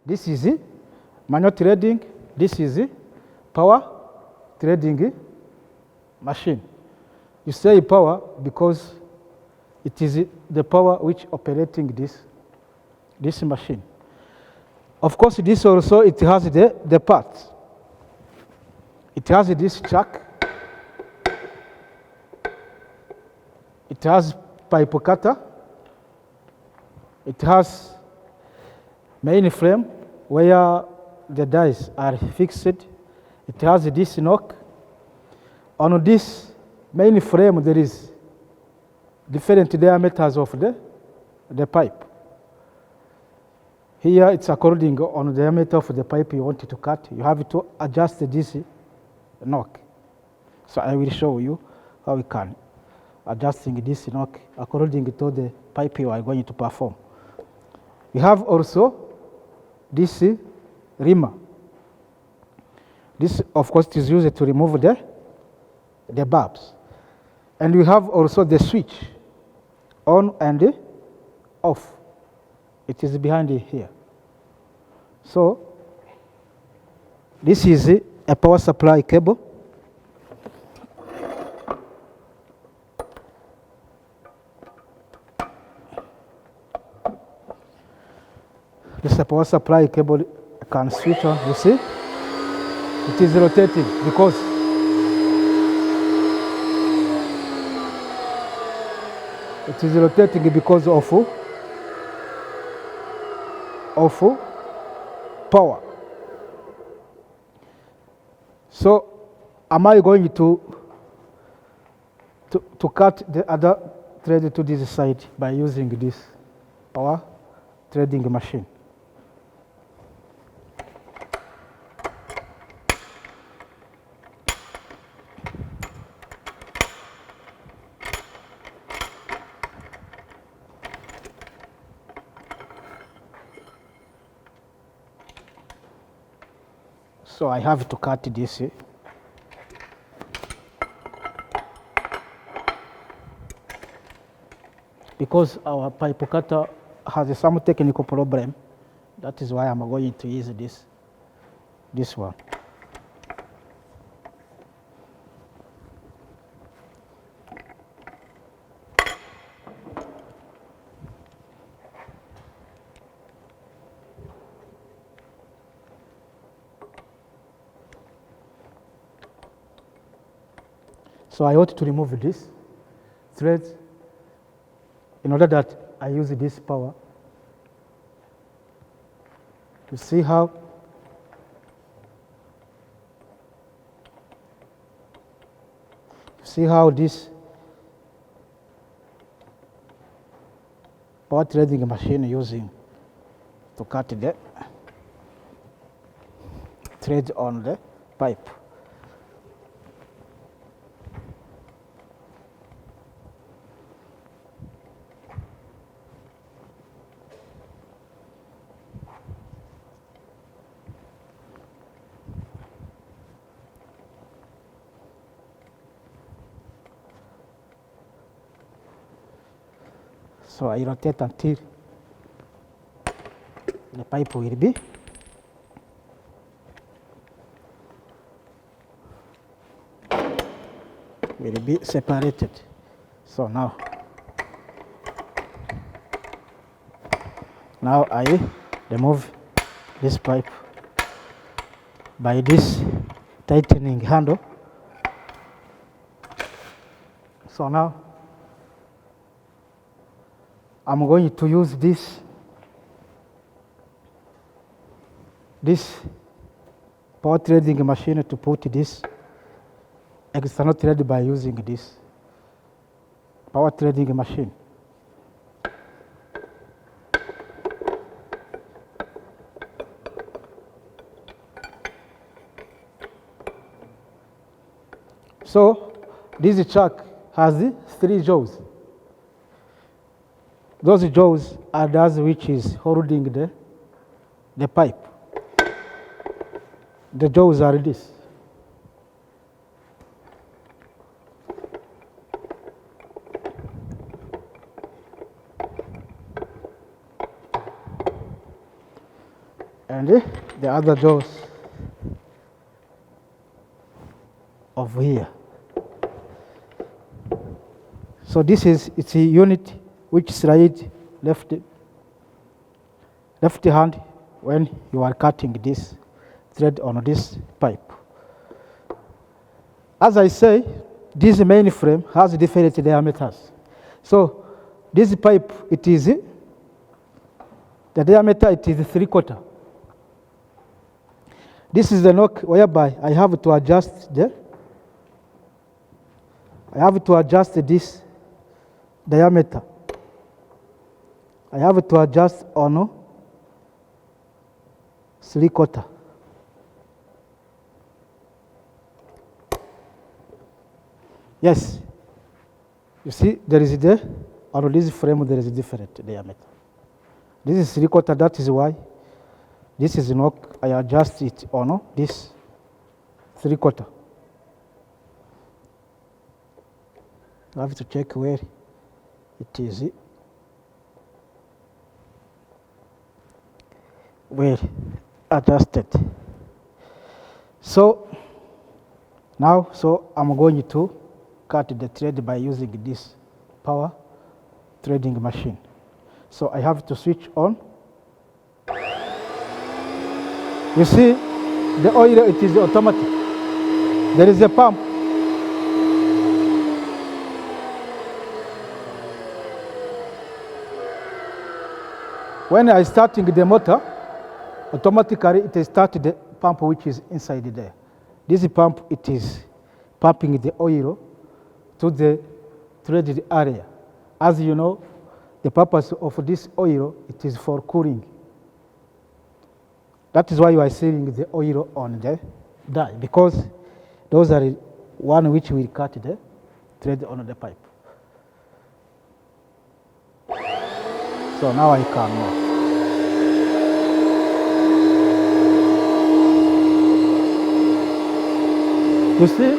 This is manual threading. This is power threading machine. You say power because it is the power which operating this machine. Of course, this also, it has the parts. It has this chuck. It has pipe cutter. It has main frame where the dies are fixed. It has this knock. On this main frame, there is different diameters of the pipe. Here, it's according on the diameter of the pipe you want to cut. You have to adjust this knock. So I will show you how we can adjusting this knock according to the pipe you are going to perform. We have also this reamer. This, of course, is used to remove the bulbs. And we have also the switch, on and off. It is behind here. So, this is a power supply cable. This is a power supply cable. I can switch on, you see? It is rotating because of power. So, am I going to cut the other thread to this side by using this power threading machine? So I have to cut this. Because our pipe cutter has some technical problem, that is why I'm going to use this one. So I want to remove this thread in order that I use this power to see how this power threading machine using to cut the thread on the pipe. So I rotate until the pipe will be separated. So now I remove this pipe by this tightening handle. So now I'm going to use this power threading machine to put this external thread by using this power threading machine. So this chuck has 3 jaws. Those jaws are those which is holding the pipe. The jaws are this. And the other jaws of here. So this is, it's a unit which slide left hand when you are cutting this thread on this pipe. As I say, this main frame has different diameters. So this pipe, it is, the diameter, it is 3/4. This is the knock whereby I have to adjust this diameter. I have to adjust on 3/4. Yes, you see there is there, on this frame there is a different diameter. This is 3/4, that is why this is knock, I adjust it on this 3/4. I have to check where it is, where adjusted. So now, I'm going to cut the thread by using this power threading machine. So I have to switch on. You see, the oil, it is automatic. There is a pump. When I starting the motor, automatically it starts the pump which is inside there. This pump, it is pumping the oil to the threaded area. As you know, the purpose of this oil, it is for cooling. That is why you are seeing the oil on the die, because those are one which will cut the thread on the pipe. So now I can move. You see,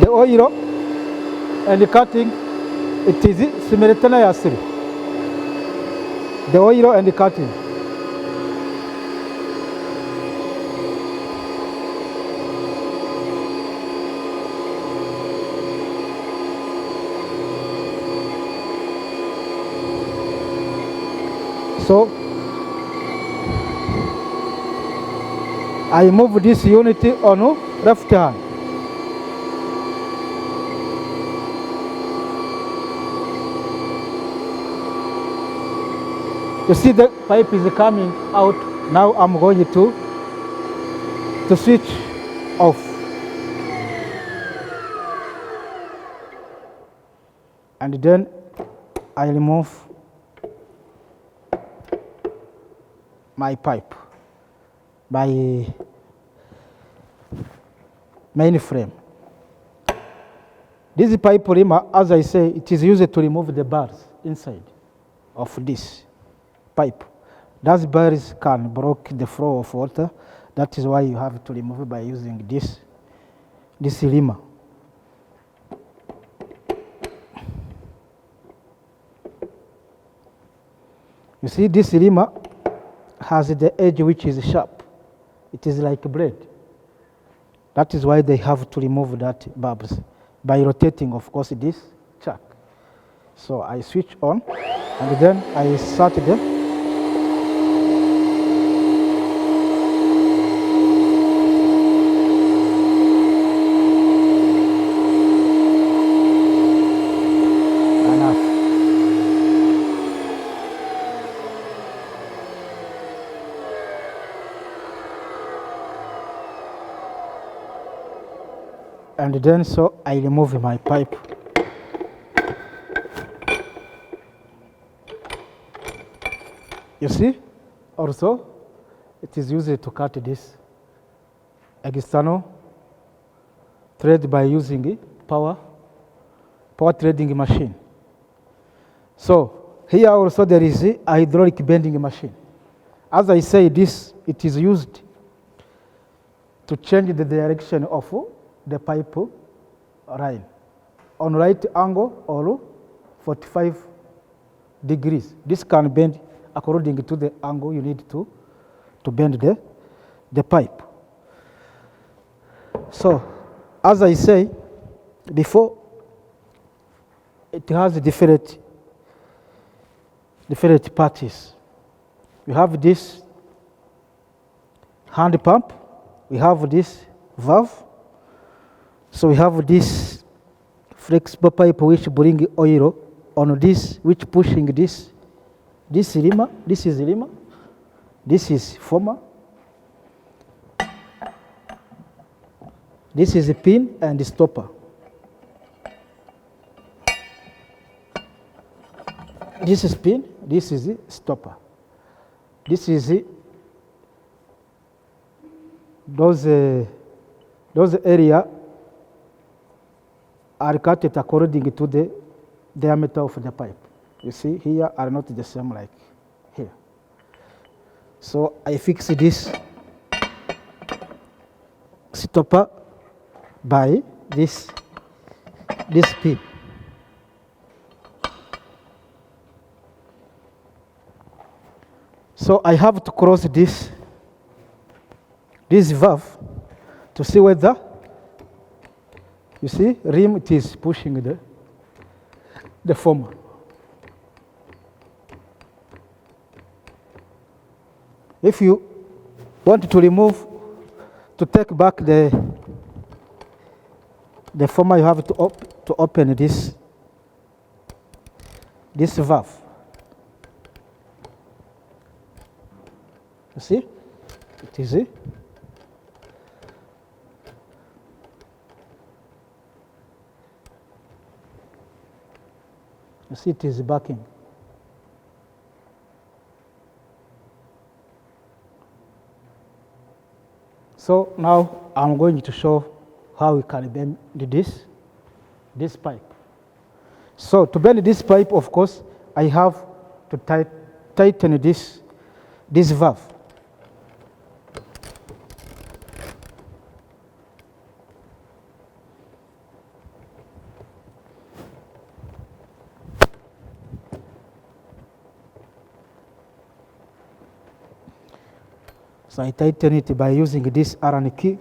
the oil and the cutting, it is simultaneously. The oil and the cutting. So I move this unit on left hand. You see the pipe is coming out. Now I'm going to switch off. And then I remove my pipe by main frame. This pipe reamer, as I say, it is used to remove the bars inside of this pipe. Those bars can block the flow of water. That is why you have to remove it by using this reamer. You see, this reamer has the edge which is sharp. It is like a blade. That is why they have to remove that barbs by rotating, of course, this chuck. So I switch on, and then I start the and then so I remove my pipe. You see, also it is used to cut this external thread by using a power threading machine. So here also there is a hydraulic bending machine. As I say, this, it is used to change the direction of the pipe line on right angle or 45 degrees. This can bend according to the angle you need to to bend the pipe. So, as I say before, it has different parties. We have this hand pump, we have this valve, so we have this flexible pipe which bring oil on this, which pushing this limber, this is limber, this is former, this is a pin and the stopper. This is pin, this is the stopper. This is the, those area are cut according to the diameter of the pipe. You see, here are not the same like here. So I fix this stopper by this pin. So I have to cross this valve to see whether, you see, rim it is pushing the former. If you want to remove, to take back the former, you have to open this valve. You see, it is it. You see, it is backing. So now I'm going to show how we can bend this pipe. So to bend this pipe, of course, I have to tighten this valve. So I tighten it by using this Allen key.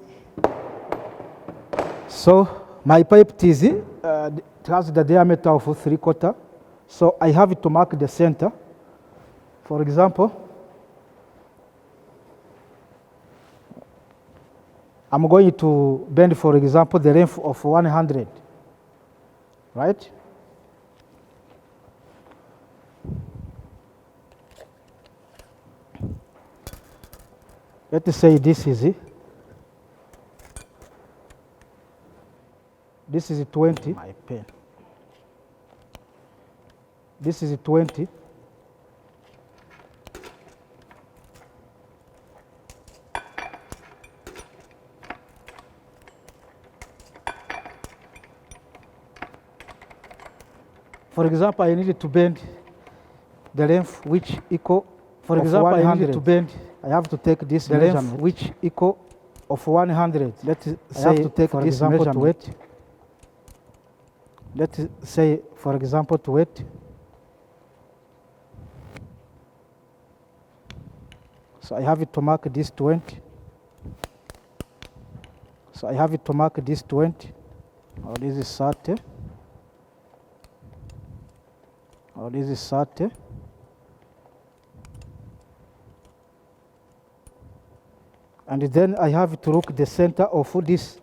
So my pipe it has the diameter of 3/4. So I have to mark the center. For example, I'm going to bend, for example, the length of 100, right? Let's say this is it. This is 20. My pen. This is 20. For example, I need to bend the length which equal. For example, I need to bend. I have to take this measurement which equal of 100. Let's say I have to take this measurement to weight. Let's say, for example, to weight. So I have to mark this 20. So I have to mark this 20. Or this is 30. Or this is 30. And then I have to look the center of this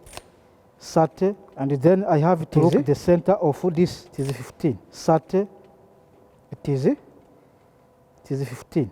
30, and then I have to look the center of this. It is 15. 30, it is 15.